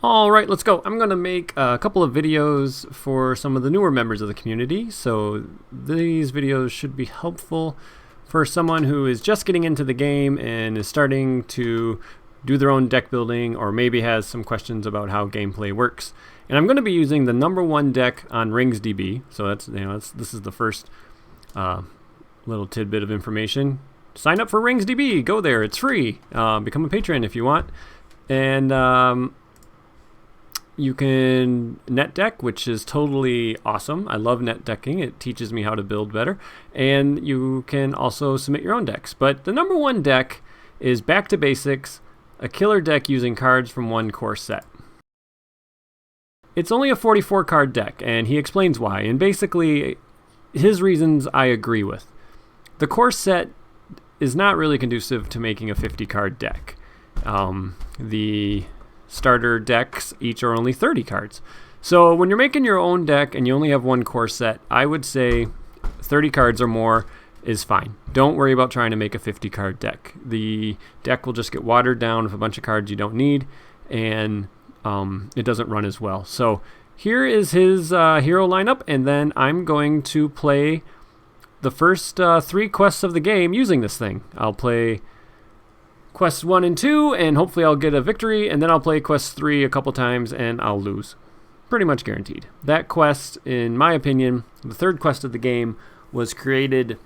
All right, let's go. I'm going to make a couple of videos for some of the newer members of the community. So these videos should be helpful for someone who is just getting into the game and is starting to do their own deck building, or maybe has some questions about how gameplay works. And I'm going to be using the #1 deck on RingsDB. So this is the first little tidbit of information. Sign up for RingsDB. Go there. It's free. Become a patron if you want. And you can net deck, which is totally awesome. I love net decking. It teaches me how to build better. And you can also submit your own decks. But the #1 deck is back to basics, a killer deck using cards from one core set. It's only a 44 card deck, and he explains why. And basically, his reasons I agree with. The core set is not really conducive to making a 50 card deck. The starter decks each are only 30 cards. So when you're making your own deck and you only have one core set, I would say 30 cards or more is fine. Don't worry about trying to make a 50 card deck. The deck will just get watered down with a bunch of cards you don't need, and it doesn't run as well. So here is his hero lineup, and then I'm going to play the first 3 quests of the game using this thing. I'll play Quests 1 and 2, and hopefully I'll get a victory, and then I'll play Quest 3 a couple times, and I'll lose. Pretty much guaranteed. That quest, in my opinion, the 3rd quest of the game, was created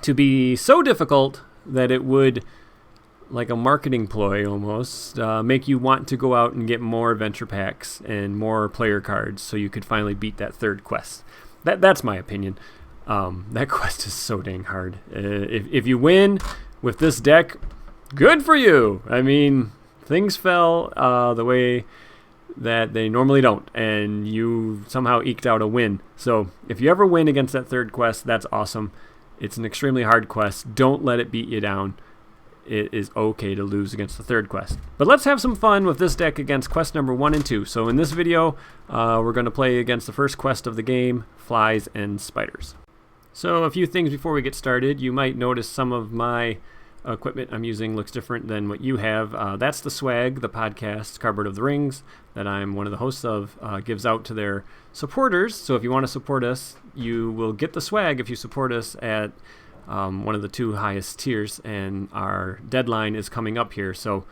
to be so difficult that it would, like a marketing ploy almost, make you want to go out and get more adventure packs and more player cards so you could finally beat that 3rd quest. That's my opinion. That quest is so dang hard. If you win with this deck, good for you. I mean, things fell the way that they normally don't, and you somehow eked out a win. So if you ever win against that 3rd quest, that's awesome. It's an extremely hard quest. Don't let it beat you down. It is okay to lose against the 3rd quest. But let's have some fun with this deck against quest #1 and 2. So in this video, we're going to play against the first quest of the game, Flies and Spiders. So a few things before we get started. You might notice some of my equipment I'm using looks different than what you have. That's the swag, the podcast, Cardboard of the Rings, that I'm one of the hosts of, gives out to their supporters. So if you want to support us, you will get the swag if you support us at one of the 2 highest tiers, and our deadline is coming up here. So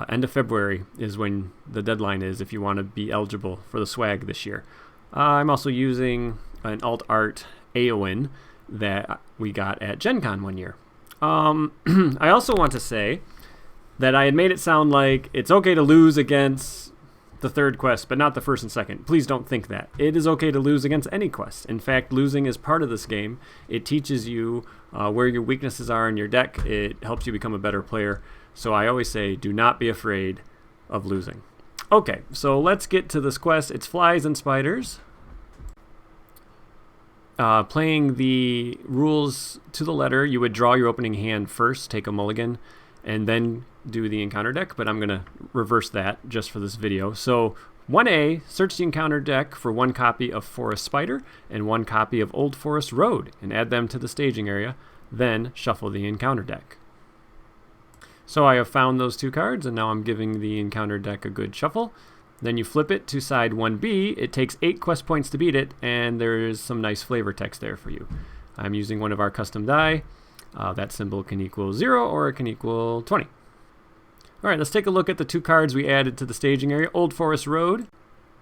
end of February is when the deadline is if you want to be eligible for the swag this year. I'm also using an alt art Aowen that we got at Gen Con one year. I also want to say that I had made it sound like it's okay to lose against the 3rd quest, but not the 1st and 2nd. Please don't think that. It is okay to lose against any quest. In fact, losing is part of this game. It teaches you where your weaknesses are in your deck. It helps you become a better player. So I always say, do not be afraid of losing. Okay, so let's get to this quest. It's Flies and Spiders. Playing the rules to the letter, you would draw your opening hand first, take a mulligan, and then do the encounter deck, but I'm going to reverse that just for this video. So 1A, search the encounter deck for 1 copy of Forest Spider and 1 copy of Old Forest Road, and add them to the staging area, then shuffle the encounter deck. So I have found those 2 cards, and now I'm giving the encounter deck a good shuffle. Then you flip it to side 1B. It takes 8 quest points to beat it, and there's some nice flavor text there for you. I'm using one of our custom die. That symbol can equal 0 or it can equal 20. All right, let's take a look at the 2 cards we added to the staging area. Old Forest Road.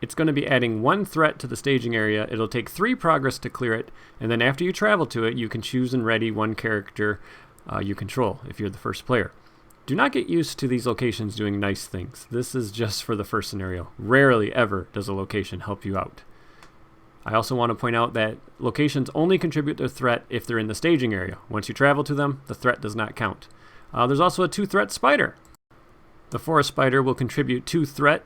It's going to be adding 1 threat to the staging area. It'll take 3 progress to clear it, and then after you travel to it, you can choose and ready 1 character you control if you're the first player. Do not get used to these locations doing nice things. This is just for the first scenario. Rarely ever does a location help you out. I also want to point out that locations only contribute their threat if they're in the staging area. Once you travel to them, the threat does not count. There's also a 2 threat spider. The Forest Spider will contribute 2 threat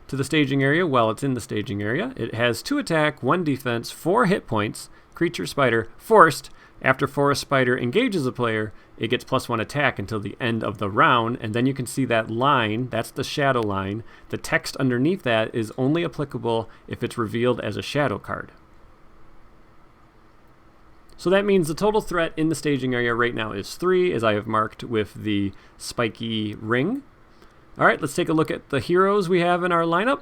to the staging area while it's in the staging area. It has 2 attack, 1 defense, 4 hit points. Creature Spider, Forced. After Forest Spider engages a player, it gets +1 attack until the end of the round, and then you can see that line, that's the shadow line. The text underneath that is only applicable if it's revealed as a shadow card. So that means the total threat in the staging area right now is 3, as I have marked with the spiky ring. All right, let's take a look at the heroes we have in our lineup.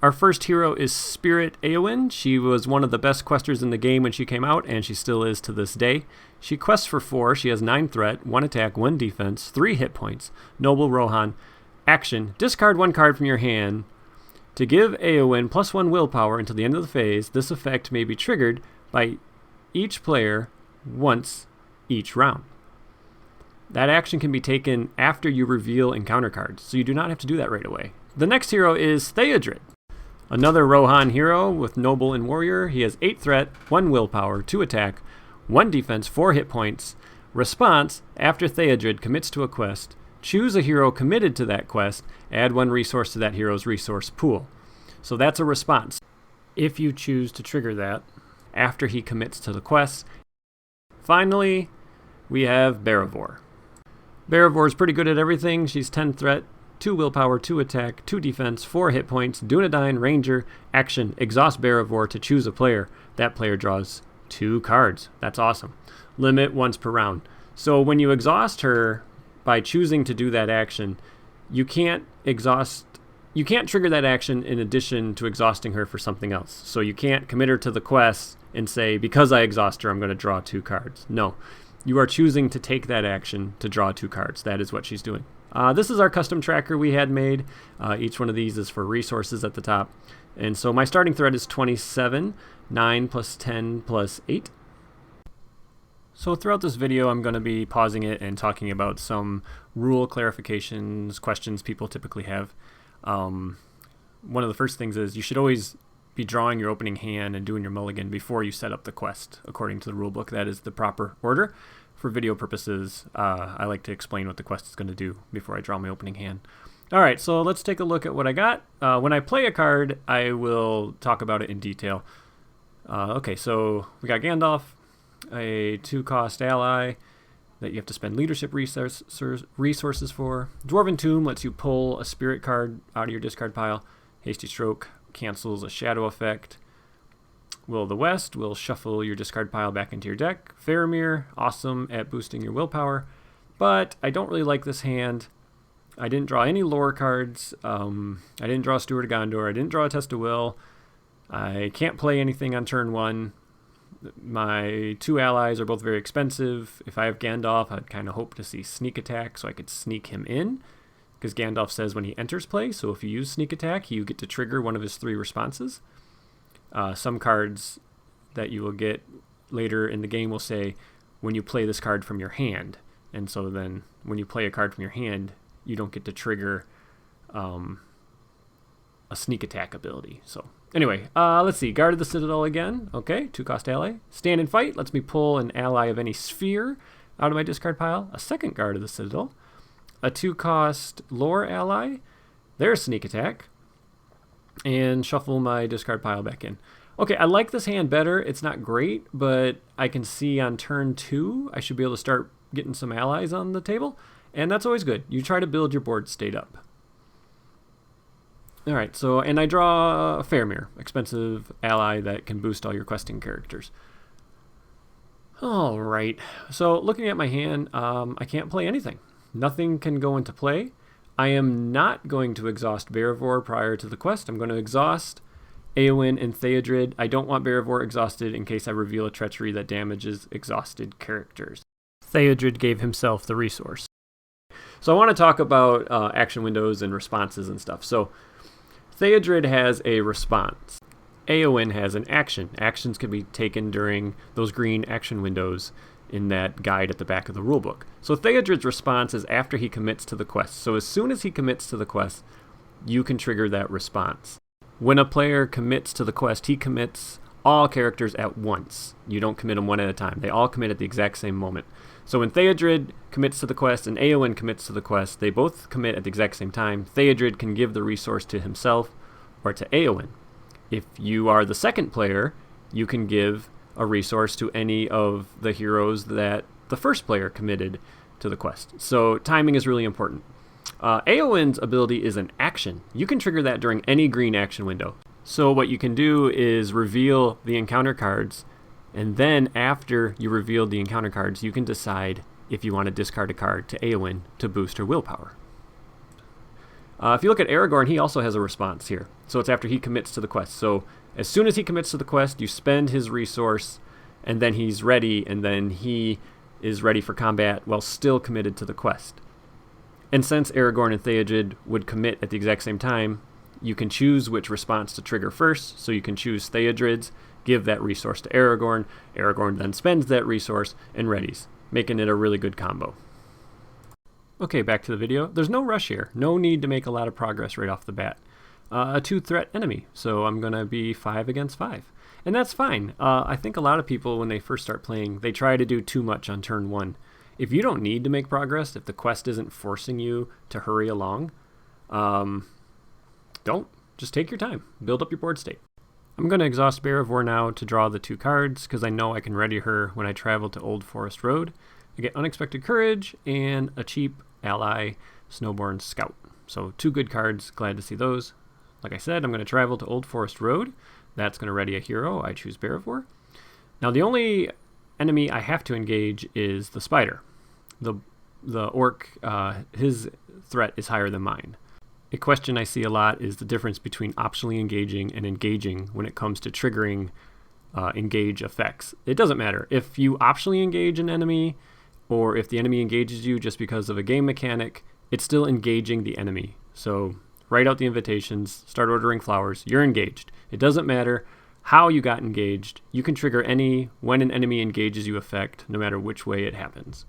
Our first hero is Spirit Eowyn. She was one of the best questers in the game when she came out, and she still is to this day. She quests for 4. She has 9 threat, 1 attack, 1 defense, 3 hit points. Noble Rohan. Action. Discard 1 card from your hand. To give Eowyn +1 willpower until the end of the phase, this effect may be triggered by each player once each round. That action can be taken after you reveal encounter cards, so you do not have to do that right away. The next hero is Theodred. Another Rohan hero with Noble and Warrior. He has 8 threat, 1 willpower, 2 attack, 1 defense, 4 hit points. Response, after Theodred commits to a quest, choose a hero committed to that quest, add 1 resource to that hero's resource pool. So that's a response. If you choose to trigger that after he commits to the quest. Finally, we have Barivor. Barivor is pretty good at everything. She's 10 threat, 2 willpower, 2 attack, 2 defense, 4 hit points, Dunedain, Ranger, action, exhaust Barivor to choose a player. That player draws 2 cards. That's awesome. Limit once per round. So when you exhaust her by choosing to do that action, you can't trigger that action in addition to exhausting her for something else. So you can't commit her to the quest and say, because I exhaust her, I'm going to draw 2 cards. No. You are choosing to take that action to draw 2 cards. That is what she's doing. This is our custom tracker we had made. Each one of these is for resources at the top. And so my starting threat is 27, 9 plus 10 plus 8. So throughout this video, I'm going to be pausing it and talking about some rule clarifications, questions people typically have. One of the first things is you should always be drawing your opening hand and doing your mulligan before you set up the quest, according to the rulebook. That is the proper order. For video purposes, I like to explain what the quest is going to do before I draw my opening hand. All right, so let's take a look at what I got. When I play a card, I will talk about it in detail. Okay, so we got Gandalf, a 2-cost ally that you have to spend leadership resources for. Dwarven Tomb lets you pull a spirit card out of your discard pile. Hasty Stroke cancels a shadow effect. Will of the West will shuffle your discard pile back into your deck. Faramir, awesome at boosting your willpower, but I don't really like this hand. I didn't draw any lore cards. I didn't draw Steward of Gondor. I didn't draw a Test of Will. I can't play anything on turn 1. My 2 allies are both very expensive. If I have Gandalf, I'd kind of hope to see Sneak Attack so I could sneak him in, because Gandalf says when he enters play, so if you use Sneak Attack, you get to trigger one of his 3 responses. Some cards that you will get later in the game will say when you play this card from your hand, and so then when you play a card from your hand, you don't get to trigger a Sneak Attack ability. So anyway, let's see. Guard of the Citadel again. Okay, 2-cost ally. Stand and Fight lets me pull an ally of any sphere out of my discard pile. A second Guard of the Citadel. A 2-cost lore ally. There's Sneak Attack. And shuffle my discard pile back in. Okay, I like this hand better. It's not great, but I can see on turn 2, I should be able to start getting some allies on the table. And that's always good. You try to build your board state up. All right, so, and I draw Faramir, expensive ally that can boost all your questing characters. All right, so looking at my hand, I can't play anything. Nothing can go into play. I am not going to exhaust Barivor prior to the quest. I'm going to exhaust Eowyn and Theodred. I don't want Barivor exhausted in case I reveal a treachery that damages exhausted characters. Theodred gave himself the resource. So I want to talk about action windows and responses and stuff. So Theodred has a response. Eowyn has an action. Actions can be taken during those green action windows in that guide at the back of the rulebook. So Theodred's response is after he commits to the quest. So as soon as he commits to the quest, you can trigger that response. When a player commits to the quest, he commits all characters at once. You don't commit them one at a time. They all commit at the exact same moment. So when Theodred commits to the quest and Eowyn commits to the quest, they both commit at the exact same time. Theodred can give the resource to himself or to Eowyn. If you are the second player, you can give a resource to any of the heroes that the first player committed to the quest. So timing is really important. Eowyn's ability is an action. You can trigger that during any green action window. So what you can do is reveal the encounter cards, and then after you reveal the encounter cards, you can decide if you want to discard a card to Eowyn to boost her willpower. If you look at Aragorn, he also has a response here. So it's after he commits to the quest. So as soon as he commits to the quest, you spend his resource, and then he's ready, and then he is ready for combat while still committed to the quest. And since Aragorn and Theodred would commit at the exact same time, you can choose which response to trigger first. So you can choose Theodred's, give that resource to Aragorn. Aragorn then spends that resource and readies, making it a really good combo. Okay, back to the video. There's no rush here. No need to make a lot of progress right off the bat. A 2-threat enemy, so I'm going to be 5 against 5. And that's fine. I think a lot of people, when they first start playing, they try to do too much on turn 1. If you don't need to make progress, if the quest isn't forcing you to hurry along, don't. Just take your time. Build up your board state. I'm going to exhaust Beravor now to draw the 2 cards, because I know I can ready her when I travel to Old Forest Road. I get Unexpected Courage and a cheap ally, Snowborn Scout. So 2 good cards, glad to see those. Like I said, I'm going to travel to Old Forest Road. That's going to ready a hero. I choose Beravor. Now the only enemy I have to engage is the spider. The orc, his threat is higher than mine. A question I see a lot is the difference between optionally engaging and engaging when it comes to triggering engage effects. It doesn't matter. If you optionally engage an enemy, or if the enemy engages you just because of a game mechanic, it's still engaging the enemy. So write out the invitations, start ordering flowers, you're engaged. It doesn't matter how you got engaged. You can trigger any when an enemy engages you effect, no matter which way it happens.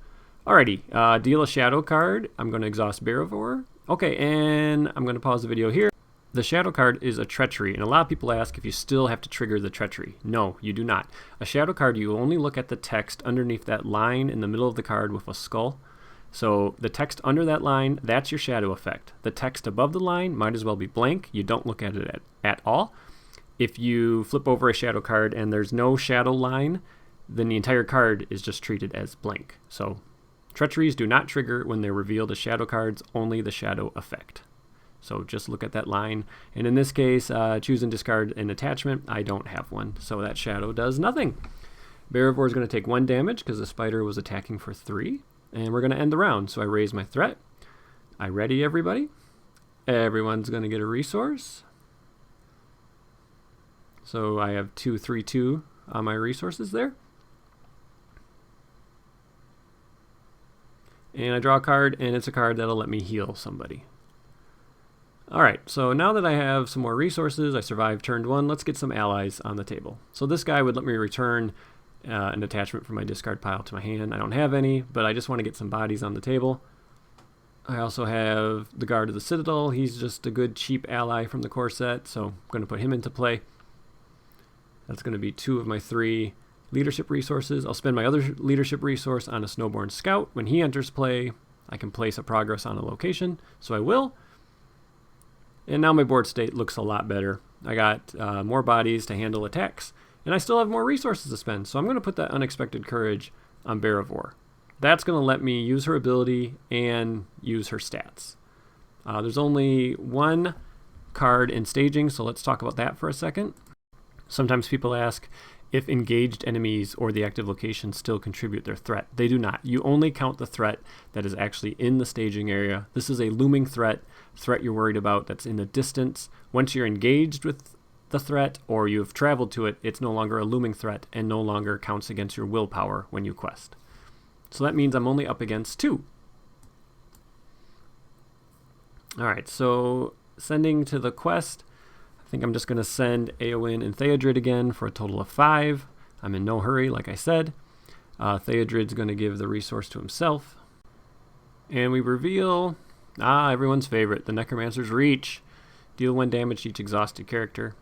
Alrighty, deal a shadow card. I'm going to exhaust Beravor. Okay, and I'm going to pause the video here. The shadow card is a treachery, and a lot of people ask if you still have to trigger the treachery. No, you do not. A shadow card, you only look at the text underneath that line in the middle of the card with a skull. So the text under that line, that's your shadow effect. The text above the line might as well be blank. You don't look at it at all. If you flip over a shadow card and there's no shadow line, then the entire card is just treated as blank. So treacheries do not trigger when they're revealed as shadow cards, only the shadow effect. So just look at that line. And in this case, choose and discard an attachment. I don't have one, so that shadow does nothing. Beravor is going to take 1 damage because the spider was attacking for 3. And we're going to end the round. So I raise my threat. I ready everybody. Everyone's going to get a resource. So I have 2, 3, 2 on my resources there. And I draw a card, and it's a card that'll let me heal somebody. Alright, so now that I have some more resources, I survived turn 1, let's get some allies on the table. So this guy would let me return an attachment from my discard pile to my hand. I don't have any, but I just want to get some bodies on the table. I also have the Guard of the Citadel. He's just a good cheap ally from the core set, so I'm going to put him into play. That's going to be 2 of my 3 leadership resources. I'll spend my other leadership resource on a Snowborn Scout. When he enters play, I can place a progress on a location, so I will. And now my board state looks a lot better. I got more bodies to handle attacks, and I still have more resources to spend, so I'm going to put that Unexpected Courage on Beravor. That's going to let me use her ability and use her stats. There's only 1 card in staging, so let's talk about that for a second. Sometimes people ask if engaged enemies or the active location still contribute their threat. They do not. You only count the threat that is actually in the staging area. This is a looming threat you're worried about that's in the distance. Once you're engaged with the threat or you've traveled to it, it's no longer a looming threat and no longer counts against your willpower when you quest. So that means I'm only up against 2. Alright, so sending to the quest, I think I'm just going to send Eowyn and Theodred again for a total of 5. I'm in no hurry, like I said. Theodred's going to give the resource to himself. And we reveal, everyone's favorite, the Necromancer's Reach. Deal 1 damage to each exhausted character.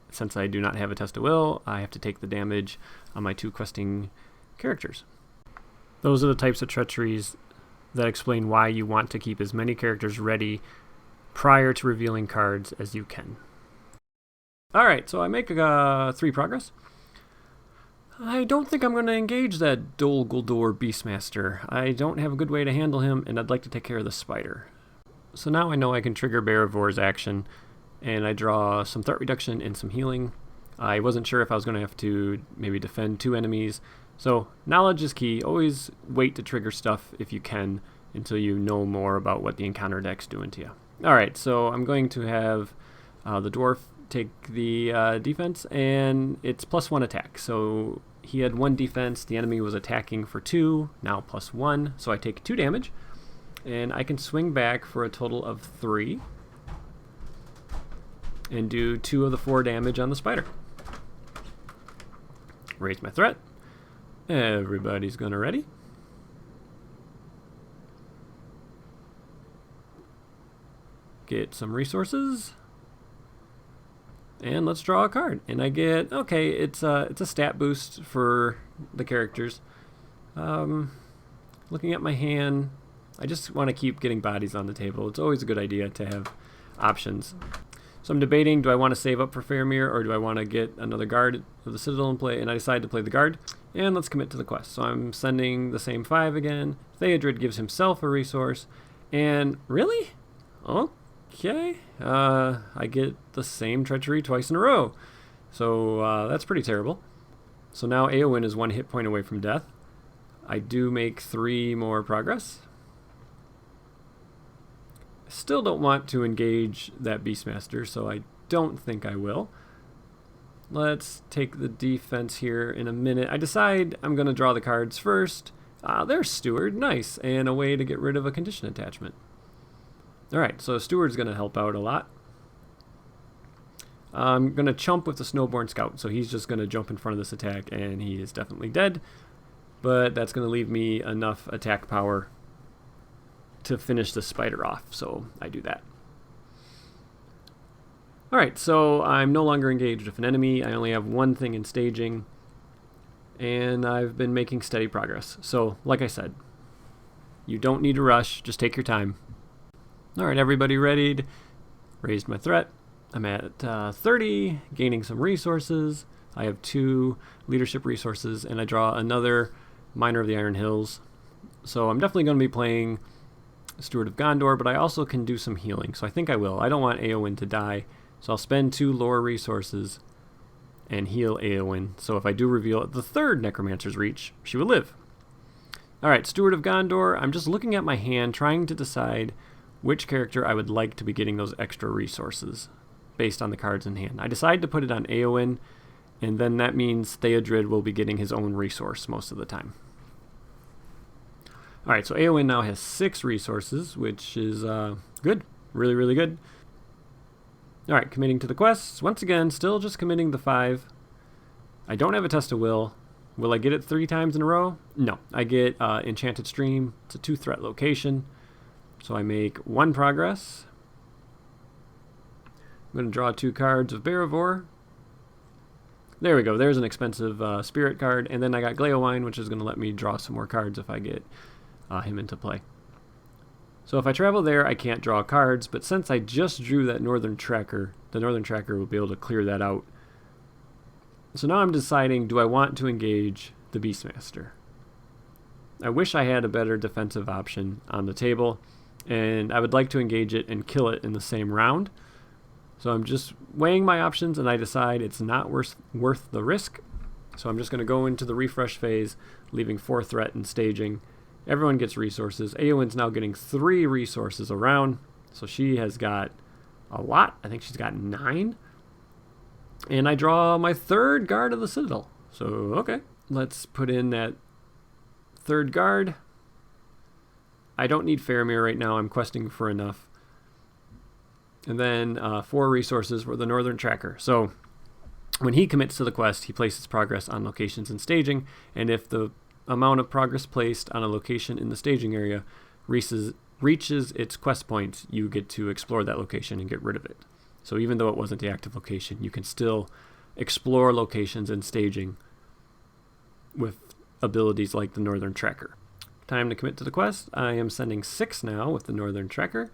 Since I do not have a Test of Will, I have to take the damage on my 2 questing characters. Those are the types of treacheries that explain why you want to keep as many characters ready prior to revealing cards as you can. Alright, so I make 3 progress. I don't think I'm going to engage that Dol Guldur Beastmaster. I don't have a good way to handle him, and I'd like to take care of the spider. So now I know I can trigger Baravor's action, and I draw some threat reduction and some healing. I wasn't sure if I was going to have to maybe defend 2 enemies. So knowledge is key. Always wait to trigger stuff if you can until you know more about what the encounter deck's doing to you. Alright, so I'm going to have the dwarf take the defense, and it's +1 attack. So he had 1 defense, the enemy was attacking for 2, now +1, so I take 2 damage, and I can swing back for a total of 3, and do 2 of the 4 damage on the spider. Raise my threat. Everybody's gonna ready. Get some resources. And let's draw a card. And I get, okay, it's a stat boost for the characters. Looking at my hand, I just want to keep getting bodies on the table. It's always a good idea to have options. So I'm debating, do I want to save up for Faramir, or do I want to get another guard of the Citadel in play? And I decide to play the guard. And let's commit to the quest. So I'm sending the same 5 again. Theodred gives himself a resource. And really? Okay. I get the same treachery twice in a row. So that's pretty terrible. So now Eowyn is 1 hit point away from death. I do make 3 more progress. I still don't want to engage that Beastmaster, so I don't think I will. Let's take the defense here in a minute. I decide I'm going to draw the cards first. There's Steward. Nice. And a way to get rid of a condition attachment. Alright, so Steward's going to help out a lot. I'm going to chump with the Snowborn Scout, so he's just going to jump in front of this attack, and he is definitely dead. But that's going to leave me enough attack power to finish the spider off, so I do that. Alright, so I'm no longer engaged with an enemy. I only have 1 thing in staging, and I've been making steady progress. So, like I said, you don't need to rush, just take your time. Alright, everybody readied. Raised my threat. I'm at 30, gaining some resources. I have 2 leadership resources, and I draw another Miner of the Iron Hills. So I'm definitely going to be playing Steward of Gondor, but I also can do some healing, so I think I will. I don't want Eowyn to die, so I'll spend 2 lore resources and heal Eowyn. So if I do reveal the 3rd Necromancer's Reach, she will live. Alright, Steward of Gondor. I'm just looking at my hand, trying to decide which character I would like to be getting those extra resources based on the cards in hand. I decide to put it on Eowyn, and then that means Theodred will be getting his own resource most of the time. Alright, so Eowyn now has 6 resources, which is good. Really, really good. Alright, committing to the quests. Once again, still just committing the 5. I don't have a Test of Will. Will I get it 3 times in a row? No. I get Enchanted Stream. It's a 2-threat location. So I make 1 progress. I'm going to draw 2 cards of Barivor. There we go. There's an expensive spirit card. And then I got Gleowine, which is going to let me draw some more cards if I get him into play. So if I travel there, I can't draw cards. But since I just drew that Northern Tracker, the Northern Tracker will be able to clear that out. So now I'm deciding, do I want to engage the Beastmaster? I wish I had a better defensive option on the table. And I would like to engage it and kill it in the same round. So I'm just weighing my options, and I decide it's not worth the risk. So I'm just going to go into the refresh phase, leaving 4 threat and staging. Everyone gets resources. Eowyn's now getting 3 resources around. So she has got a lot. I think she's got 9. And I draw my 3rd guard of the Citadel. So, okay. Let's put in that 3rd guard. I don't need Faramir right now. I'm questing for enough. And then 4 resources for the Northern Tracker. So when he commits to the quest, he places progress on locations and staging. And if the amount of progress placed on a location in the staging area reaches its quest points, you get to explore that location and get rid of it. So even though it wasn't the active location, you can still explore locations and staging with abilities like the Northern Tracker. Time to commit to the quest. I am sending 6 now with the Northern Tracker.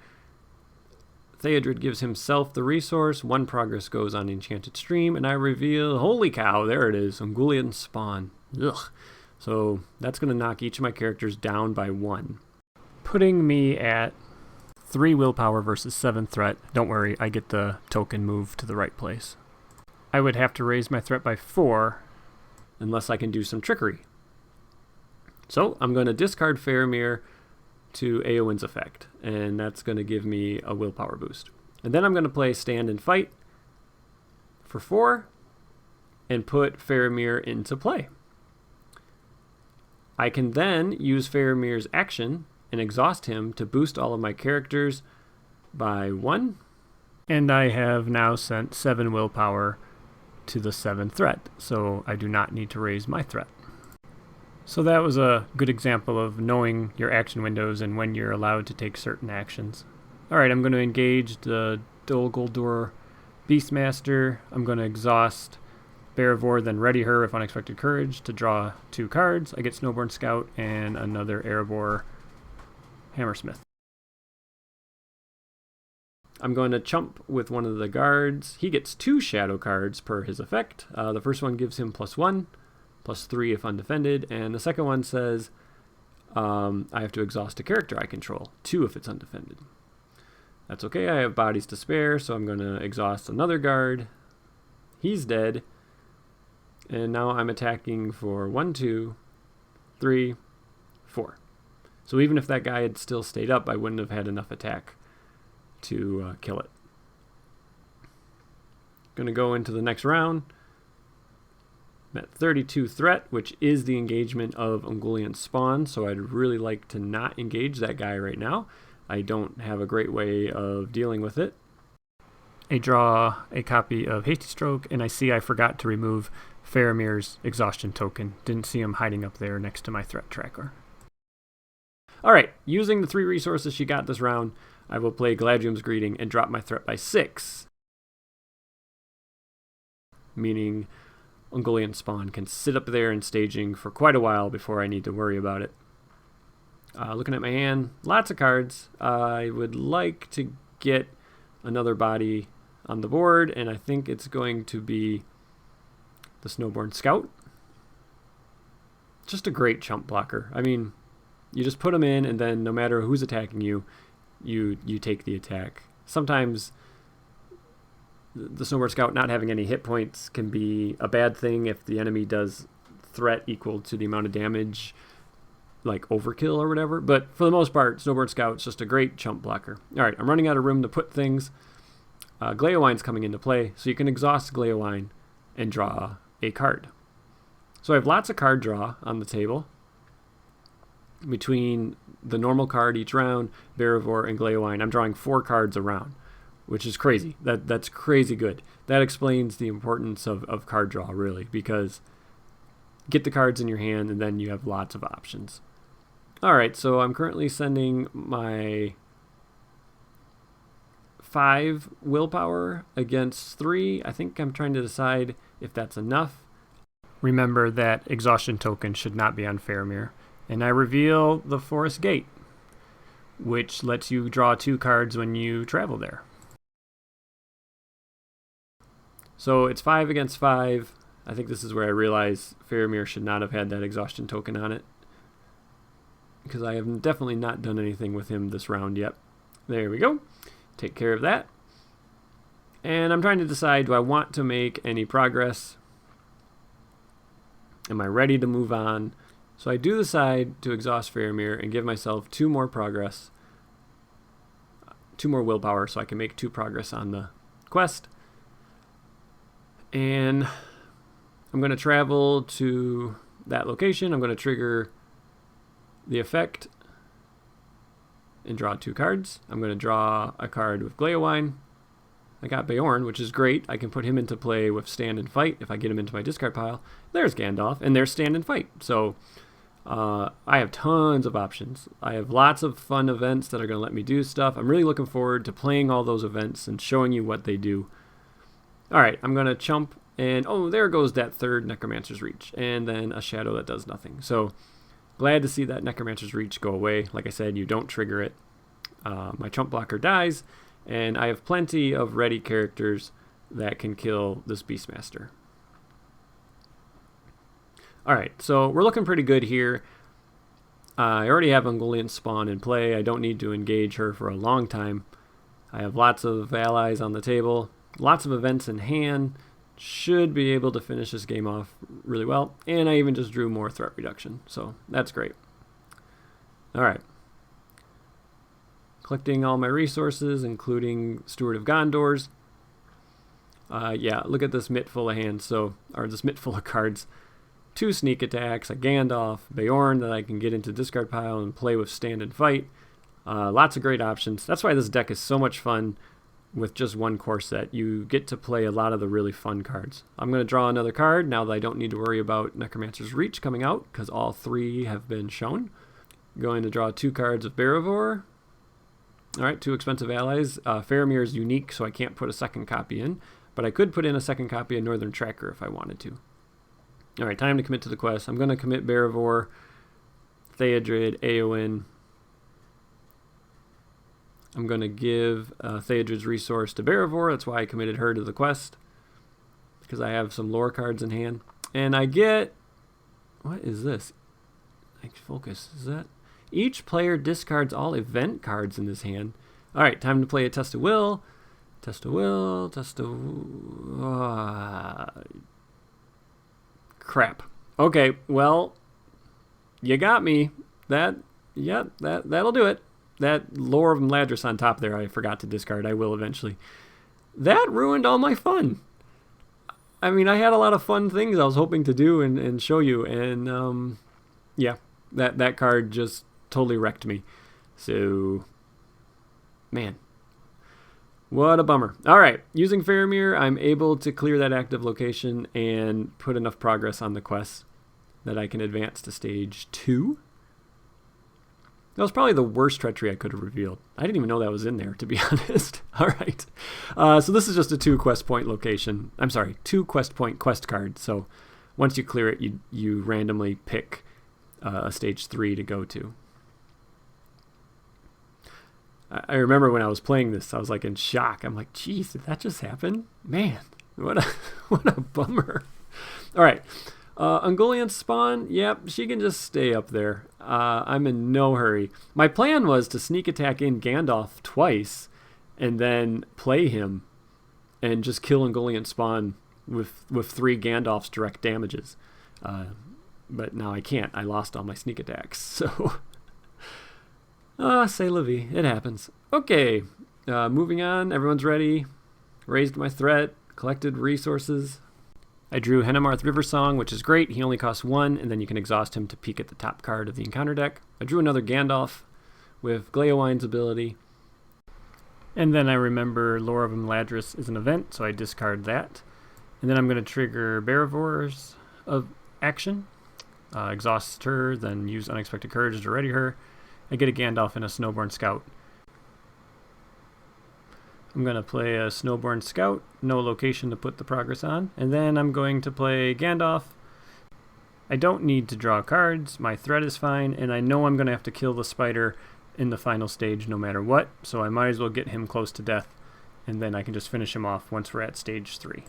Theodred gives himself the resource. 1 progress goes on Enchanted Stream, and I reveal, holy cow, there it is, Ungoliant Spawn. Ugh. So that's going to knock each of my characters down by 1. Putting me at 3 willpower versus 7 threat. Don't worry, I get the token moved to the right place. I would have to raise my threat by 4, unless I can do some trickery. So I'm going to discard Faramir, to Eowyn's effect, and that's going to give me a willpower boost. And then I'm going to play Stand and Fight for 4 and put Faramir's into play. I can then use Faramir's action and exhaust him to boost all of my characters by 1. And I have now sent 7 willpower to the 7th threat, so I do not need to raise my threat. So that was a good example of knowing your action windows and when you're allowed to take certain actions. Alright, I'm going to engage the Dol Guldur Beastmaster. I'm going to exhaust Barivor, then ready her with Unexpected Courage to draw 2 cards. I get Snowborn Scout and another Erebor Hammersmith. I'm going to chump with one of the guards. He gets 2 shadow cards per his effect. The first one gives him +1, +3 if undefended, and the second one says I have to exhaust a character I control, 2 if it's undefended. That's okay, I have bodies to spare, so I'm going to exhaust another guard. He's dead. And now I'm attacking for 1, 2, 3, 4. So even if that guy had still stayed up, I wouldn't have had enough attack to kill it. Going to go into the next round. I'm at 32 threat, which is the engagement of Ungoliant Spawn, so I'd really like to not engage that guy right now. I don't have a great way of dealing with it. I draw a copy of Hasty Stroke, and I see I forgot to remove Faramir's exhaustion token. Didn't see him hiding up there next to my threat tracker. Alright, using the 3 resources she got this round, I will play Galadriel's Greeting and drop my threat by 6. Meaning Ungoliant Spawn can sit up there in staging for quite a while before I need to worry about it. Looking at my hand, lots of cards. I would like to get another body on the board, and I think it's going to be the Snowborn Scout. Just a great chump blocker. I mean, you just put him in, and then no matter who's attacking you, you take the attack. Sometimes the Snowborn Scout not having any hit points can be a bad thing if the enemy does threat equal to the amount of damage, like overkill or whatever. But for the most part, Snowborn Scout's just a great chump blocker. All right, I'm running out of room to put things. Gleowine's coming into play, so you can exhaust Gleowine and draw a card. So I have lots of card draw on the table between the normal card each round, Barivor, and Gleowine. I'm drawing 4 cards a round, which is crazy. That's crazy good. That explains the importance of card draw, really, because get the cards in your hand and then you have lots of options. Alright, so I'm currently sending my 5 willpower against 3. I think I'm trying to decide if that's enough. Remember that exhaustion token should not be on Faramir. And I reveal the Forest Gate, which lets you draw 2 cards when you travel there. So it's 5 against 5. I think this is where I realize Faramir should not have had that exhaustion token on it, because I have definitely not done anything with him this round yet. There we go. Take care of that. And I'm trying to decide, do I want to make any progress? Am I ready to move on? So I do decide to exhaust Faramir and give myself 2 more progress, 2 more willpower, so I can make 2 progress on the quest. And I'm going to travel to that location. I'm going to trigger the effect and draw 2 cards. I'm going to draw a card with Gleowine. I got Beorn, which is great. I can put him into play with Stand and Fight if I get him into my discard pile. There's Gandalf, and there's Stand and Fight. So I have tons of options. I have lots of fun events that are going to let me do stuff. I'm really looking forward to playing all those events and showing you what they do. Alright, I'm going to chump, and oh, there goes that 3rd Necromancer's Reach, and then a shadow that does nothing. So glad to see that Necromancer's Reach go away. Like I said, you don't trigger it. My chump blocker dies, and I have plenty of ready characters that can kill this Beastmaster. Alright, so we're looking pretty good here. I already have Ungoliant Spawn in play. I don't need to engage her for a long time. I have lots of allies on the table, lots of events in hand. Should be able to finish this game off really well. And I even just drew more threat reduction, so that's great. Alright. Collecting all my resources, including Steward of Gondor's. Yeah, look at this mitt full of hands, or this mitt full of cards. 2 sneak attacks, a Gandalf, Beorn that I can get into discard pile and play with stand and fight. Lots of great options. That's why this deck is so much fun with just one core set. You get to play a lot of the really fun cards. I'm going to draw another card now that I don't need to worry about Necromancer's Reach coming out because all 3 have been shown. Going to draw 2 cards of Barivor. All right, 2 expensive allies. Faramir is unique, so I can't put a second copy in, but I could put in a second copy of Northern Tracker if I wanted to. All right, time to commit to the quest. I'm going to commit Barivor, Theodred, Eowyn. I'm going to give Theodred's resource to Barivor. That's why I committed her to the quest, because I have some lore cards in hand. And I get... What is this? Focus. Is that... Each player discards all event cards in this hand. All right, time to play a Test of Will. Test of Will. Test of... crap. Okay, well, you got me. That'll do it. That Lore of Mladris on top there, I forgot to discard. I will eventually. That ruined all my fun. I mean, I had a lot of fun things I was hoping to do and show you, and yeah, that card just totally wrecked me. So, man, what a bummer. All right, using Faramir, I'm able to clear that active location and put enough progress on the quest that I can advance to stage 2. That was probably the worst treachery I could have revealed. I didn't even know that was in there, to be honest. All right. So this is just a 2 quest point location. I'm sorry, 2 quest point quest card. So once you clear it, you randomly pick a stage 3 to go to. I remember when I was playing this, I was like in shock. I'm like, geez, did that just happen? Man, what a bummer. All right. Ungoliant's spawn, yep, she can just stay up there. I'm in no hurry. My plan was to sneak attack in Gandalf twice and then play him and just kill Ungoliant spawn with 3 Gandalf's direct damages. But now I can't. I lost all my sneak attacks. So, c'est la vie. It happens. Okay, moving on. Everyone's ready. Raised my threat. Collected resources. I drew Hennemarth River Song, which is great. He only costs 1, and then you can exhaust him to peek at the top card of the encounter deck. I drew another Gandalf with Gleowine's ability. And then I remember Lore of Mladris is an event, so I discard that. And then I'm going to trigger Barivor's action. Exhaust her, then use Unexpected Courage to ready her. I get a Gandalf and a Snowborn Scout. I'm going to play a Snowborn Scout, no location to put the progress on, and then I'm going to play Gandalf. I don't need to draw cards, my threat is fine, and I know I'm going to have to kill the spider in the final stage no matter what, so I might as well get him close to death, and then I can just finish him off once we're at stage 3.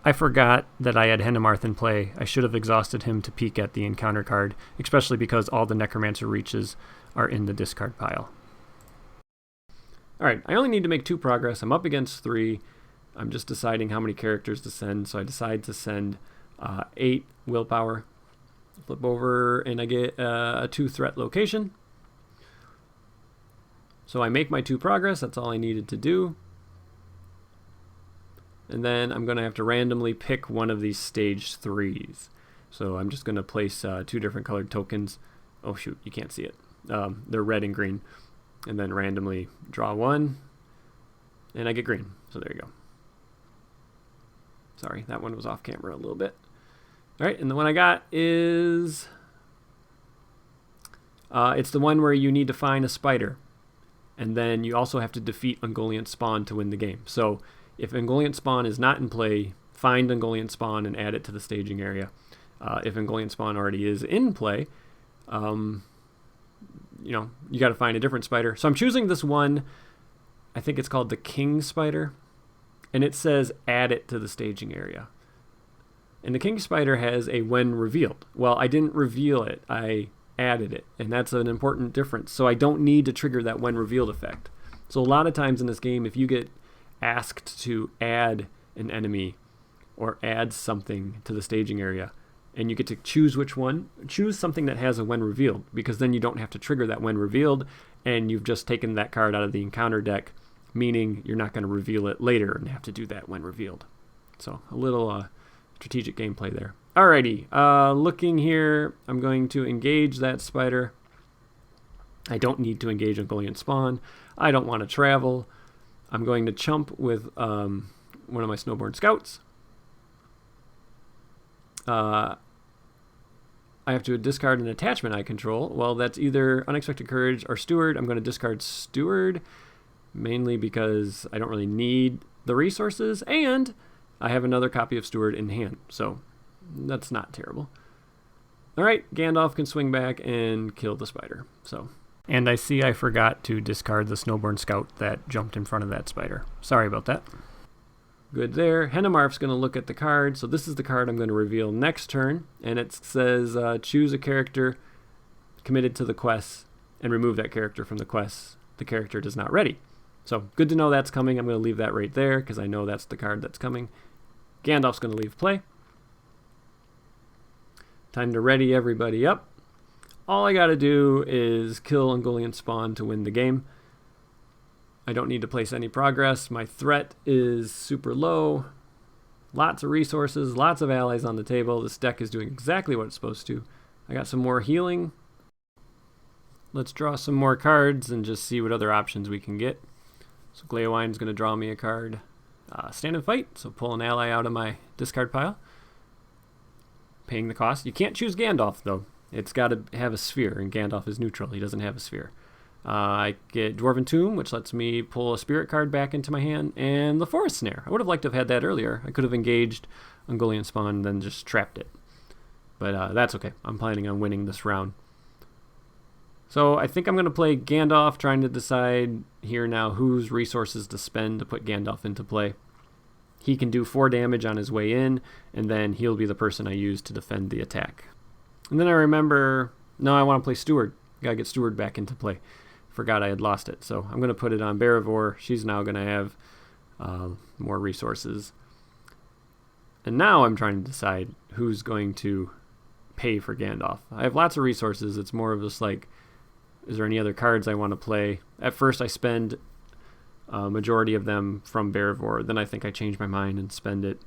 I forgot that I had Hennemarth in play. I should have exhausted him to peek at the encounter card, especially because all the Necromancer reaches are in the discard pile. Alright, I only need to make 2 progress. I'm up against 3. I'm just deciding how many characters to send, so I decide to send 8 willpower. Flip over, and I get a 2 threat location. So I make my 2 progress. That's all I needed to do. And then I'm going to have to randomly pick one of these stage 3s. So I'm just going to place 2 different colored tokens. Oh shoot, you can't see it. They're red and green. And then randomly draw 1, and I get green. So there you go. Sorry, that one was off camera a little bit. All right, and the one I got is... it's the one where you need to find a spider. And then you also have to defeat Ungoliant Spawn to win the game. So if Ungoliant Spawn is not in play, find Ungoliant Spawn and add it to the staging area. If Ungoliant Spawn already is in play, you got to find a different spider. So I'm choosing this one. I think it's called the King Spider. And it says add it to the staging area. And the King Spider has a when revealed. Well, I didn't reveal it. I added it. And that's an important difference. So I don't need to trigger that when revealed effect. So a lot of times in this game, if you get asked to add an enemy or add something to the staging area, and you get to choose which one. Choose something that has a when revealed, because then you don't have to trigger that when revealed, and you've just taken that card out of the encounter deck, meaning you're not going to reveal it later and have to do that when revealed. So a little strategic gameplay there. Alrighty, looking here, I'm going to engage that spider. I don't need to engage Ungoliant Spawn. I don't want to travel. I'm going to chump with one of my Snowborn Scouts. I have to discard an attachment I control. Well, that's either Unexpected Courage or Steward. I'm going to discard Steward, mainly because I don't really need the resources, and I have another copy of Steward in hand, so that's not terrible. All right, Gandalf can swing back and kill the spider. And I see I forgot to discard the Snowborn Scout that jumped in front of that spider. Sorry about that. Good there. Henemarf's going to look at the card. So this is the card I'm going to reveal next turn. And it says choose a character committed to the quest and remove that character from the quest. The character is not ready. So good to know that's coming. I'm going to leave that right there because I know that's the card that's coming. Gandalf's going to leave play. Time to ready everybody up. All I got to do is kill Ungoliant Spawn to win the game. I don't need to place any progress. My threat is super low. Lots of resources, lots of allies on the table. This deck is doing exactly what it's supposed to. I got some more healing. Let's draw some more cards and just see what other options we can get. So Glaowine's going to draw me a card. Stand and fight, so pull an ally out of my discard pile. Paying the cost. You can't choose Gandalf, though. It's got to have a sphere, and Gandalf is neutral. He doesn't have a sphere. I get Dwarven Tomb, which lets me pull a spirit card back into my hand, and the Forest Snare. I would have liked to have had that earlier. I could have engaged Ungoliant Spawn and then just trapped it. But that's okay. I'm planning on winning this round. So I think I'm going to play Gandalf, trying to decide here now whose resources to spend to put Gandalf into play. He can do 4 damage on his way in, and then he'll be the person I use to defend the attack. And then I remember, no, I want to play Steward. Got to get Steward back into play. Forgot I had lost it. So I'm going to put it on Barivore. She's now going to have more resources. And now I'm trying to decide who's going to pay for Gandalf. I have lots of resources. It's more of just like, is there any other cards I want to play? At first I spend a majority of them from Barivore. Then I think I change my mind and spend it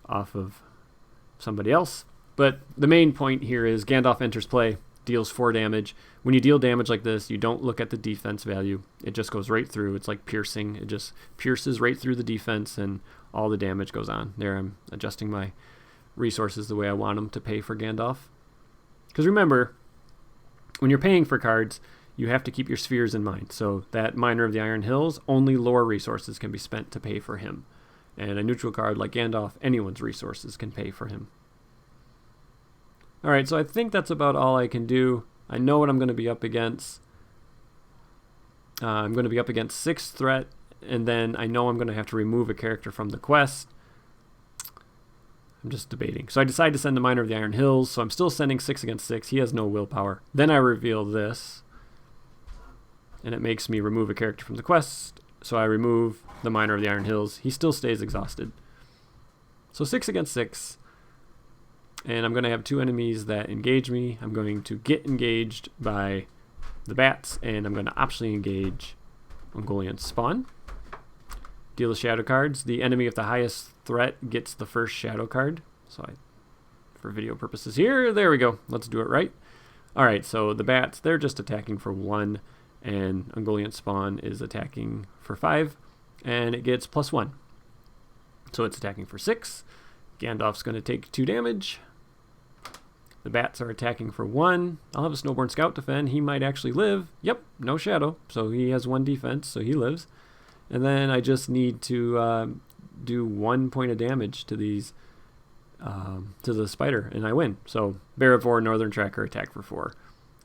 off of somebody else. But the main point here is Gandalf enters play, deals 4 damage. When you deal damage like this, you don't look at the defense value. It just goes right through. It's like piercing. It just pierces right through the defense, and all the damage goes on. There, I'm adjusting my resources the way I want them to pay for Gandalf. Because remember, when you're paying for cards, you have to keep your spheres in mind. So that Miner of the Iron Hills, only lower resources can be spent to pay for him. And a neutral card like Gandalf, anyone's resources can pay for him. Alright, so I think that's about all I can do. I know what I'm going to be up against. I'm going to be up against 6 threat, and then I know I'm going to have to remove a character from the quest. I'm just debating. So I decide to send the Miner of the Iron Hills, so I'm still sending 6 against 6. He has no willpower. Then I reveal this, and it makes me remove a character from the quest. So I remove the Miner of the Iron Hills. He still stays exhausted. So 6 against 6. And I'm going to have 2 enemies that engage me. I'm going to get engaged by the bats, and I'm going to optionally engage Ungoliant Spawn. Deal the shadow cards. The enemy of the highest threat gets the first shadow card. So for video purposes here, there we go. Let's do it right. All right, so the bats, they're just attacking for 1, and Ungoliant Spawn is attacking for 5, and it gets +1. So it's attacking for 6. Gandalf's going to take 2 damage. The bats are attacking for 1. I'll have a Snowborn Scout defend. He might actually live. Yep, no shadow. So he has 1 defense, so he lives. And then I just need to do 1 point of damage to these, to the spider, and I win. So Barivore, Northern Tracker, attack for 4.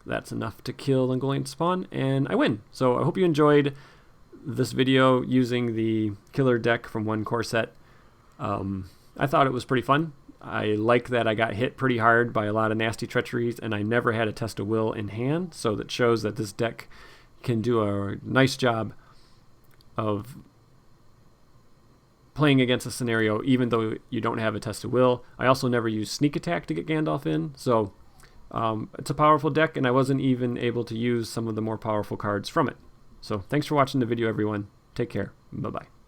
That's enough to kill Ungoliant Spawn, and I win. So I hope you enjoyed this video using the killer deck from 1 core set. I thought it was pretty fun. I like that I got hit pretty hard by a lot of nasty treacheries, and I never had a test of will in hand, so that shows that this deck can do a nice job of playing against a scenario even though you don't have a test of will. I also never used sneak attack to get Gandalf in, so it's a powerful deck, and I wasn't even able to use some of the more powerful cards from it. So thanks for watching the video, everyone. Take care. Bye-bye.